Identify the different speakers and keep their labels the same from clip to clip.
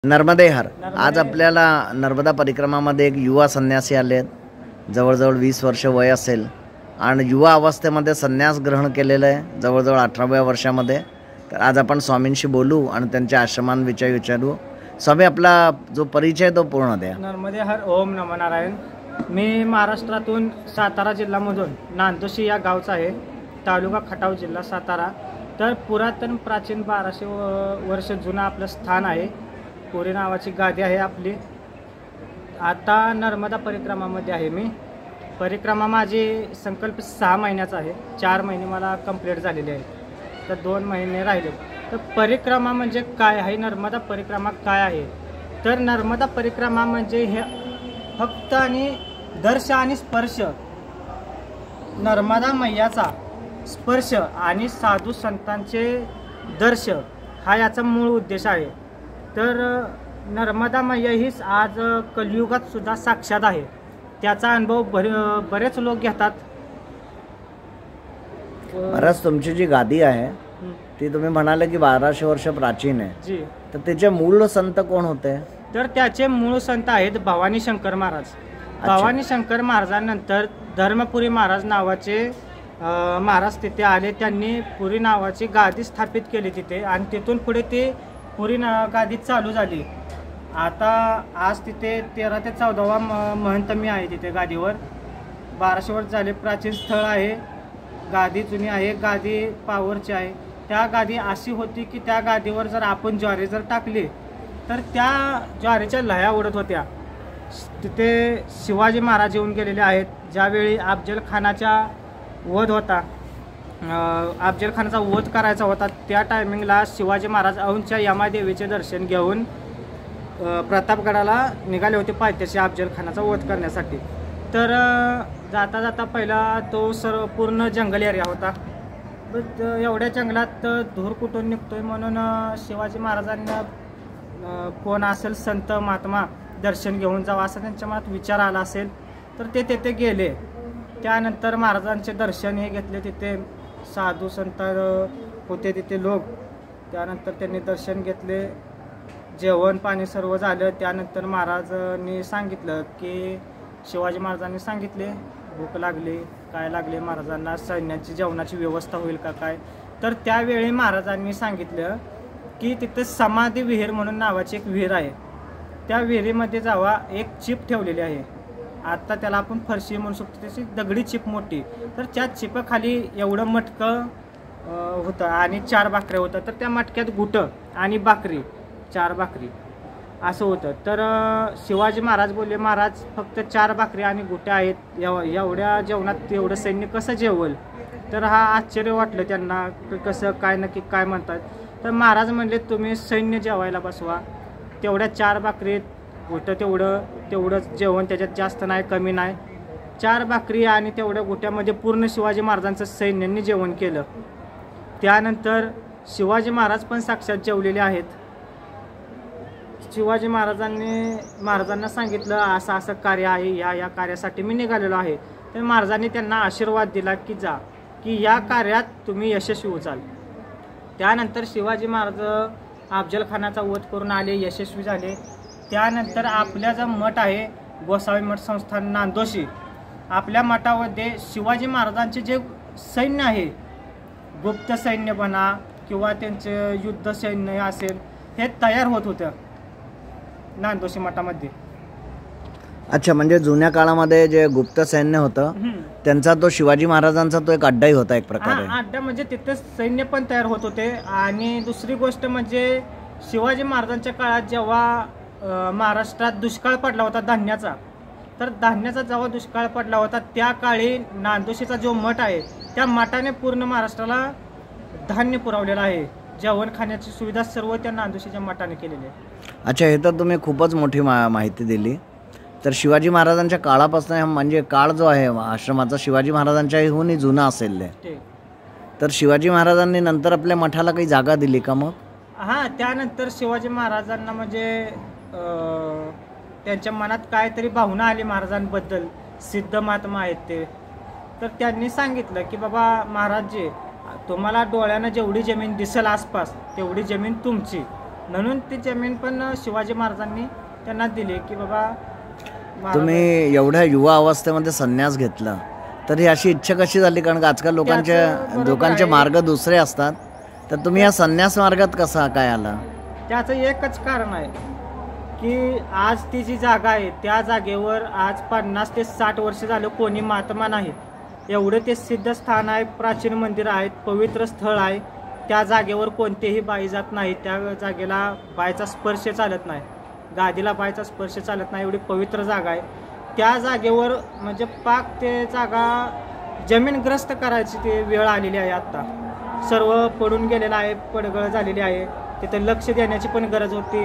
Speaker 1: नर्मदे हर आज आपल्याला नर्मदा परिक्रमामध्ये एक युवा संन्यासी आले आहेत. जवळजवळ 20 वर्ष वय असेल आणि युवा अवस्थेमध्ये संन्यास ग्रहण केलेलं आहे जवळजवळ 18व्या वर्षामध्ये. तर आज आपण स्वामींशी बोलू आणि त्यांच्या आश्रमांविषयी विचारू. स्वामी, आपला जो परिचय तो पूर्ण द्या.
Speaker 2: नर्मदे हर. ओम नमो नारायण. मी महाराष्ट्रातून सातारा जिल्ह्यामधून नांदोशी या गावचा आहे, तालुका खटाव, जिल्हा सातारा. तर पुरातन प्राचीन 1200 वर्ष जुनं आपलं स्थान आहे. पुरी नावाची गादी आहे आपली. आता नर्मदा परिक्रमामध्ये आहे मी. परिक्रमा माझी संकल्प 6 महिन्याचा आहे. 4 महिने मला कंप्लीट झालेले आहेत, तर 2 महिने राहिले. तर परिक्रमा म्हणजे काय आहे, नर्मदा परिक्रमा काय आहे? तर नर्मदा परिक्रमा म्हणजे हे फक्त आणि दर्श आणि स्पर्श, नर्मदा मैयाचा स्पर्श आणि साधू संतांचे दर्श हा याचा मूळ उद्देश आहे. तर नर्मदा मैया हीच आज कलियुगात सुद्धा साक्षात आहे. त्याचा अनुभव बरेच लोक घेतात.
Speaker 1: महाराज, तुमची जी गादी आहे ती तुम्ही म्हणाले की 1200 वर्ष प्राचीन आहे
Speaker 2: जी.
Speaker 1: तर त्याचे मूळ संत कोण होते?
Speaker 2: तर त्याचे मूळ संत आहेत भवानी शंकर महाराज. भवानी शंकर महाराजांनंतर धर्मपुरी महाराज नावाचे महाराज तिथे आले. त्यांनी पुरी नावाची गादी स्थापित केली तिथे आणि तिथून पुढे ती पुरी गादी चालू झाली. आता आज तिथे 13 ते 14वा महंत मी आहे तिथे गादीवर. 1200 वर्ष झाले. प्राचीन स्थळ आहे. गादी जुनी आहे. गादी पावरची आहे. त्या गादी अशी होती की त्या गादीवर जर आपण ज्वारी जर टाकली तर त्या ज्वारीच्या लह्या उडत होत्या. तिथे शिवाजी महाराज येऊन गेलेले आहेत. ज्यावेळी अफजल खानाचा वध होता, अफजल खानाचा वध करायचा होता, त्या टायमिंगला शिवाजी महाराज औंधच्या यमादेवीचे दर्शन घेऊन प्रतापगडाला निघाले होते पायथ्याशी अफजल खानाचा वध करण्यासाठी. तर जाता जाता पहिला तो पूर्ण जंगल एरिया होता. एवढ्या जंगलात धूर कुठून निघतोय म्हणून शिवाजी महाराजांना कोण असेल संत महात्मा दर्शन घेऊन जावं असा त्यांच्या मनात विचार आला असेल. तर ते तेथे गेले. त्यानंतर महाराजांचे दर्शन हे घेतले. तिथे साधू संत होते तिथे लोक. त्यानंतर त्यांनी दर्शन घेतले. जेवण पाणी सर्व झालं. त्यानंतर महाराजांनी सांगितलं की शिवाजी महाराजांनी सांगितले भूक लागली, काय लागले महाराजांना, सैन्याची जेवणाची व्यवस्था होईल का काय. तर त्यावेळी महाराजांनी सांगितलं की तिथे समाधी विहीर म्हणून नावाची एक विहीर आहे. त्या विहिरीमध्ये जावा. एक चिप ठेवलेली आहे. आता त्याला आपण फरशी म्हणू शकतो. त्याची दगडी चिप मोठी. तर त्या चिपाखाली एवढं मटकं होतं आणि 4 भाकऱ्या होतं. तर त्या मटक्यात गुटं आणि भाकरी, 4 भाकरी असं होतं. तर शिवाजी महाराज बोलले, महाराज फक्त 4 भाकरी आणि गुट्या आहेत, एवढ्या जेवणात एवढं सैन्य कसं जेवल? तर हा आश्चर्य वाटलं त्यांना, कसं काय नक्की काय म्हणतात. तर महाराज म्हणले तुम्ही सैन्य जेवायला बसवा. तेवढ्या 4 भाकरीत गुटं तेवढंच जेवण, त्याच्यात जास्त नाही कमी नाही. 4 भाकरी आणि तेवढ्या गुट्यामध्ये पूर्ण शिवाजी महाराजांचं सैन्यांनी जेवण केलं. त्यानंतर शिवाजी महाराज पण साक्षात जेवलेले आहेत. शिवाजी महाराजांना सांगितलं असं असं कार्य आहे, या कार्यासाठी मी निघालेलो आहे. तर महाराजांनी त्यांना आशीर्वाद दिला की जा, की या कार्यात तुम्ही यशस्वी होचाल. त्यानंतर शिवाजी महाराज अफजल खानाचा वध करून आले, यशस्वी झाले. त्यानंतर आपल्या जो मठ आहे गोसावी मठ संस्थान नांदोशी, आपल्या मठामध्ये शिवाजी महाराजांचे जे सैन्य आहे, गुप्त सैन्य म्हणा किंवा त्यांचे युद्ध सैन्य असेल, हे तयार होत होतं नांदोशी मठामध्ये.
Speaker 1: अच्छा, म्हणजे जुन्या काळामध्ये जे गुप्त सैन्य होतं त्यांचा तो शिवाजी महाराजांचा तो एक अड्डाही होता एक प्रकारे.
Speaker 2: अड्डा म्हणजे तिथे सैन्य पण तयार होत होते. आणि दुसरी गोष्ट म्हणजे शिवाजी महाराजांच्या काळात जेव्हा महाराष्ट्रात दुष्काळ पडला होता धान्याचा, तर धान्याचा जेव्हा दुष्काळ पडला होता त्या काळी नांदोशीचा जो मठ आहे त्या मठाने पूर्ण महाराष्ट्राला धान्य पुरवलेलं आहे. जेवण खाण्याची सुविधा सर्व त्या नांदोशीच्या मठाने केलेली आहे.
Speaker 1: अच्छा, हे तर तुम्ही खूपच मोठी माहिती दिली. तर शिवाजी महाराजांच्या काळापासून म्हणजे काळ जो आहे आश्रमाचा शिवाजी महाराजांच्याहूनही जुना असेल. तर शिवाजी महाराजांनी नंतर आपल्या मठाला काही जागा दिली का मग?
Speaker 2: हां, त्यानंतर शिवाजी महाराजांना म्हणजे त्यांच्या मनात काहीतरी भावना आली महाराजांबद्दल. सिद्ध महात्मा आहेत ते. तर त्यांनी सांगितलं की बाबा महाराजजी, तुम्हाला डोळ्यानं जेवढी जमीन दिसेल आसपास तेवढी जमीन तुमची, म्हणून ती जमीन पण शिवाजी महाराजांनी त्यांना दिली की बाबा
Speaker 1: तुम्ही एवढ्या युवा अवस्थेमध्ये संन्यास घेतला तर ही अशी इच्छा कशी झाली? कारण का आजकाल
Speaker 2: बरोबर
Speaker 1: लोकांचे
Speaker 2: आहे.
Speaker 1: मार्ग दुसरे असतात, तर तुम्ही या संन्यास मार्गात कसा काय आला?
Speaker 2: त्याचं एकच कारण आहे की आज ती जी जागा आहे त्या जागेवर आज 50 ते 60 वर्ष झालं कोणी महात्मा नाही. एवढं ते सिद्ध स्थान आहे, प्राचीन मंदिर आहेत, पवित्र स्थळ आहे. त्या जागेवर कोणतेही बाई जात नाही, त्या जागेला बायचा स्पर्श चालत नाही, गादीला बायचा स्पर्श चालत नाही, एवढी पवित्र जागा आहे. त्या जागेवर म्हणजे पाक ते जागा जमीनग्रस्त करायची ती वेळ आलेली आहे. आत्ता सर्व पडून गेलेलं आहे, पडगळ झालेली आहे. तिथं लक्ष देण्याची पण गरज होती,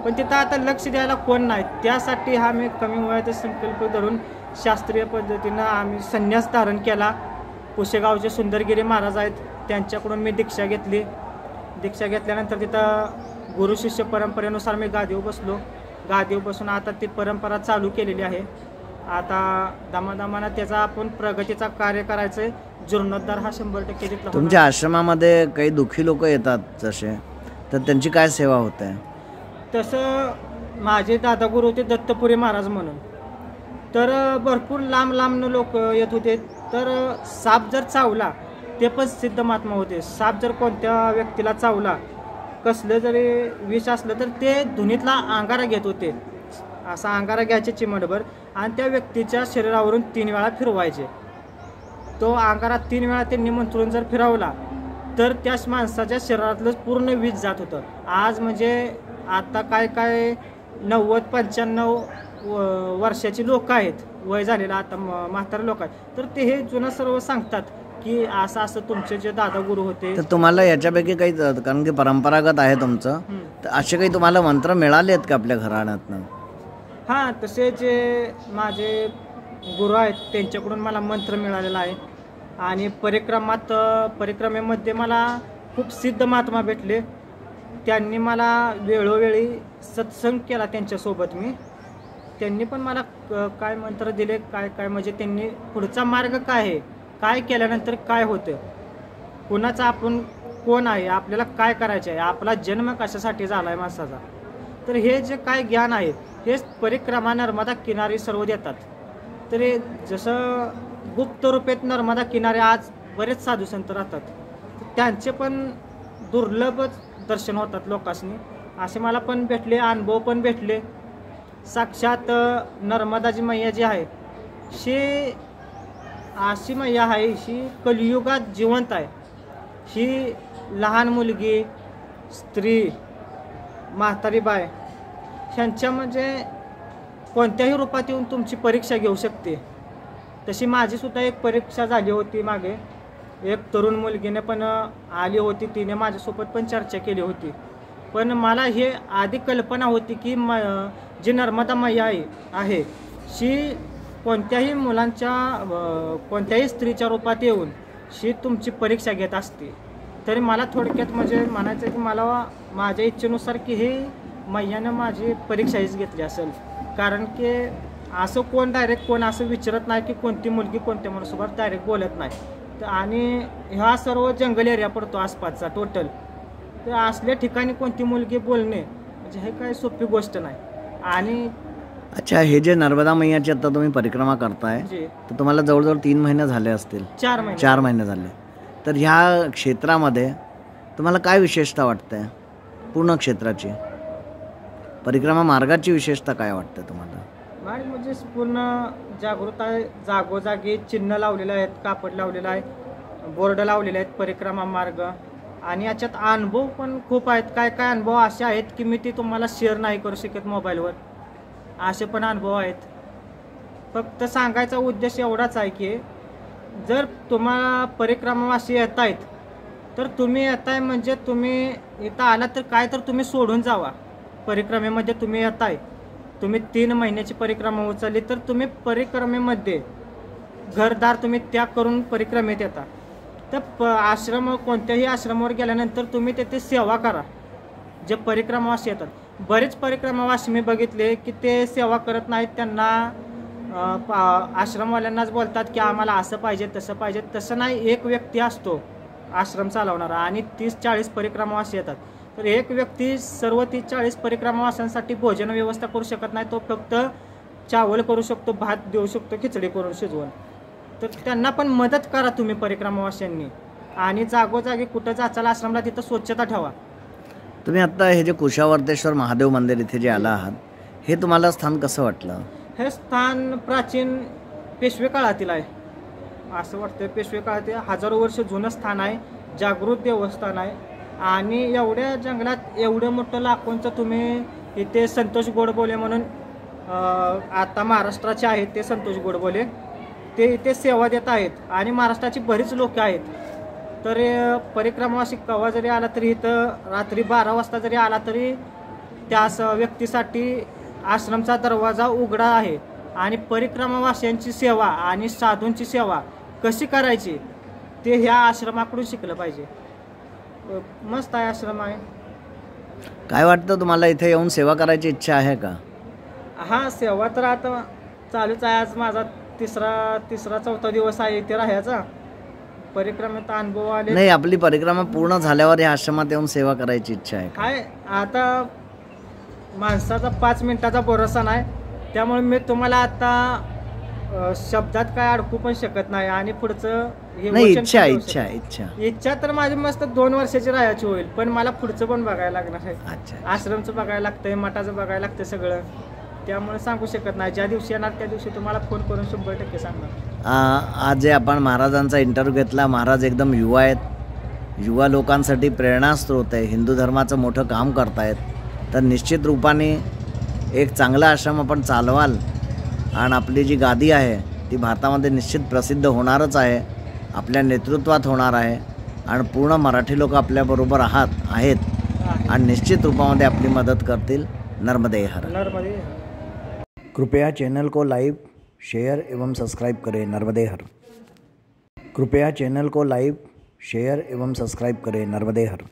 Speaker 2: पण तिथं आता लक्ष द्यायला कोण नाही. त्यासाठी हा मी कमी वयाचा संकल्प धरून शास्त्रीय पद्धतीनं आम्ही संन्यास धारण केला. पुशेगावचे सुंदरगिरी महाराज आहेत, त्यांच्याकडून मी दीक्षा घेतली. दीक्षा घेतल्यानंतर तिथं गुरु शिष्य परंपरेनुसार मी गादीवर बसलो. गादीवर बसून आता ती परंपरा चालू केलेली आहे. आता दमादमानं त्याचा आपण प्रगतीचा कार्य करायचं आहे. जीर्णोद्धार हा 100% तिथला.
Speaker 1: तुमच्या आश्रमामध्ये काही दुःखी लोक येतात जसे, तर त्यांची काय सेवा होते?
Speaker 2: तसं माझे दादागुरु होते दत्तपुरी महाराज म्हणून, तर भरपूर लांब लांबनं लोक येत होते. तर साप जर चावला, ते पण सिद्ध महात्मा होते. साप जर कोणत्या व्यक्तीला चावला, कसलं जरी विष असलं तर ते धुनीतला अंगारा घेत होते. असा अंगारा घ्यायचे चिमटभर आणि त्या व्यक्तीच्या शरीरावरून 3 वेळा फिरवायचे. तो अंगारा 3 वेळा त्यांनी मंत्रून जर फिरवला तर त्या माणसाच्या शरीरातलं पूर्ण विष जात होतं. आज म्हणजे आता काय 90-95 वर्षाची लोक आहेत, वय झालेलं आता म्हातारे लोक आहेत, तर ते हे जुनं सर्व सांगतात की असं असं तुमचे जे दादा गुरु होते.
Speaker 1: तर तुम्हाला याच्यापैकी काही, कारण की परंपरागत आहे तुमचं, तर असे काही तुम्हाला मंत्र मिळाले आहेत का आपल्या घराण्यातनं?
Speaker 2: हां, तसे जे माझे गुरु आहेत त्यांच्याकडून मला मंत्र मिळालेला आहे. आणि परिक्रमेमध्ये मला खूप सिद्ध महात्मा भेटले. त्यांनी मला वेळोवेळी सत्संग केला त्यांच्यासोबत मी. त्यांनी पण मला काय मंत्र दिले, काय म्हणजे त्यांनी पुढचा मार्ग काय आहे, काय केल्यानंतर काय होतं, कुणाचा आपण कोण आहे, आपल्याला काय करायचं आहे, आपला जन्म कशासाठी झाला आहे माणसाचा, तर हे जे काय ज्ञान आहे हेच परिक्रमा नर्मदा किनारी सर्व देतात. तर हे जसं गुप्त रूपेत नर्मदा किनारे आज बरेच साधू संत राहतात, त्यांचे पण दुर्लभच दर्शन होतात लोकांनी. असे मला पण भेटले, अनुभव पण भेटले. साक्षात नर्मदाजी मैया जी आहे, शी अशी मैया आहे, ही कलियुगात जिवंत आहे. ही लहान मुलगी, स्त्री, म्हातारी बाय ह्यांच्या म्हणजे कोणत्याही रूपात येऊन तुमची परीक्षा घेऊ शकते. तशी माझीसुद्धा एक परीक्षा झाली होती मागे. एक तरुण मुलगीने पण आली होती, तिने माझ्यासोबत पण चर्चा केली होती. पण मला हे आधी कल्पना होती की जी नर्मदा मैया आहे शी कोणत्याही मुलांच्या कोणत्याही स्त्रीच्या रूपात येऊन शी तुमची परीक्षा घेत असते. तरी मला थोडक्यात म्हणजे म्हणायचं की मला माझ्या इच्छेनुसार की हे मैयानं माझी परीक्षा हीच घेतली असेल. कारण की असं कोण डायरेक्ट कोण असं विचारत नाही की कोणती मुलगी कोणत्या मुलासोबत डायरेक्ट बोलत नाही. तर आणि हा सर्व जंगल एरिया पडतो आसपासचा टोटल. तर असल्या ठिकाणी कोणती मुलगी बोलणे म्हणजे हे काय सोपी गोष्ट नाही. आणि
Speaker 1: अच्छा, हे जे नर्मदा मैयाची आता तुम्ही परिक्रमा करताय, तर तुम्हाला जवळजवळ 3 महिने झाले असतील. 4 महिने झाले. तर ह्या क्षेत्रामध्ये तुम्हाला काय विशेषता वाटते? पूर्ण क्षेत्राची परिक्रमा मार्गाची विशेषता काय वाटते तुम्हाला?
Speaker 2: मार्ग म्हणजे पूर्ण जागृत आहे. जागोजागी चिन्ह लावलेलं आहेत, कापड लावलेलं आहे, बोर्ड लावलेले आहेत परिक्रमा मार्ग. आणि याच्यात अनुभव पण खूप आहेत. काय अनुभव असे आहेत की मी ते तुम्हाला शेअर नाही करू शकत मोबाईलवर. असे पण अनुभव आहेत. फक्त सांगायचा उद्देश एवढाच आहे की जर तुम्हाला परिक्रमावासी येत आहेत तर तुम्ही येताय म्हणजे तुम्ही इथं आला तर काय तर तुम्ही सोडून जावा. परिक्रमेमध्ये तुम्ही येताय, तुम्ही 3 महिन्याची परिक्रमा उचलली तर तुम्ही परिक्रमेमध्ये घरदार तुम्ही त्याग करून परिक्रमेत येता. तर आश्रम कोणत्याही आश्रमावर गेल्यानंतर तुम्ही तेथे सेवा करा. जे परिक्रमावासी येतात, बरेच परिक्रमावासी मी बघितले की ते सेवा करत नाहीत. त्यांना आश्रमवाल्यांनाच बोलतात की आम्हाला असं पाहिजे तसं पाहिजे. तसं नाही, एक व्यक्ती असतो आश्रम चालवणारा आणि 30-40 परिक्रमावासी येतात. तर एक व्यक्ती सर्व 30-40 परिक्रमावासांसाठी भोजन व्यवस्था करू शकत नाही. तो फक्त चावल करू शकतो, भात देऊ शकतो, खिचडी करून शिजवून. तर त्यांना पण मदत करा तुम्ही परिक्रमावाशांनी. आणि जागोजागी कुठं जाचाल आश्रमला तिथं स्वच्छता ठेवा.
Speaker 1: तुम्ही आत्ता हे जे कुशावर्तेश्वर महादेव मंदिर इथे जे आला आहात, हे तुम्हाला स्थान कसं वाटलं?
Speaker 2: हे स्थान प्राचीन पेशवे काळातील आहे असं वाटतं. पेशवे काळातील हजारो वर्ष जुनं स्थान आहे, जागृत देवस्थान आहे. आणि एवढ्या जंगलात एवढं मोठं लाखोंचं तुम्ही इथे संतोष गोडबोले म्हणून आता महाराष्ट्राचे आहेत ते संतोष गोडबोले, ते इथे सेवा देत आहेत. आणि महाराष्ट्राची बरीच लोक आहेत. तर परिक्रमावासी केव्हा जरी आला तरी इथं रात्री 12 वाजता जरी आला तरी त्या व्यक्तीसाठी आश्रमचा दरवाजा उघडा आहे. आणि परिक्रमावाशांची सेवा आणि साधूंची सेवा कशी करायची ते ह्या आश्रमाकडून शिकलं पाहिजे. मस्त आहे आश्रम आहे.
Speaker 1: काय वाटतं तुम्हाला, इथे येऊन सेवा करायची इच्छा आहे का?
Speaker 2: हां, सेवा तर आता चालूच आहे. आज माझा तिसरा चौथा दिवस आहे इथे राहायचा. परिक्रमेचा अनुभव आले.
Speaker 1: नाही, आपली परिक्रमा पूर्ण झाल्यावर या आश्रमात येऊन सेवा करायची इच्छा आहे का?
Speaker 2: काय आता माणसाचा 5 मिनिटाचा भरोसा नाही, त्यामुळे मी तुम्हाला आता शब्दात काय अडकू पण शकत नाही. आणि पुढचं हे
Speaker 1: नाही,
Speaker 2: वचन
Speaker 1: इच्छा
Speaker 2: पण देऊ
Speaker 1: इच्छा
Speaker 2: शकत.
Speaker 1: इच्छा
Speaker 2: इच्छा तर माझी मस्त 2 वर्षाची राहायची होईल, पण मला पुढचं पण बघायला लागणार आहे.
Speaker 1: अच्छा.
Speaker 2: आश्रमचं बघायला लागतंय, मठाचं बघायला लागतं सगळं. त्यामुळे सांगू शकत नाही. ज्या दिवशी येणार त्या दिवशी तुम्हाला फोन करून 100% सांगणार.
Speaker 1: आज जे आपण महाराजांचा इंटरव्ह्यू घेतला, महाराज एकदम युवा आहेत, युवा लोकांसाठी प्रेरणास्रोत आहे, हिंदू धर्माचं मोठं काम करतायत. तर निश्चित रूपाने एक चांगला आश्रम आपण चालवाल आणि आपली जी गादी आहे ती भारतामध्ये निश्चित प्रसिद्ध होणारच आहे, आपल्या नेतृत्वात होणार आहे. आणि पूर्ण मराठी लोक आपल्याबरोबर आहेत आणि निश्चित रूपामध्ये आपली मदत करतील. नर्मदे हर.
Speaker 2: नर्मदे.
Speaker 1: कृपया चैनल को लाइक, शेयर एवं सब्सक्राइब करें. नर्मदे हर. कृपया चैनल को लाइक, शेयर एवं सब्सक्राइब करें. नर्मदे हर.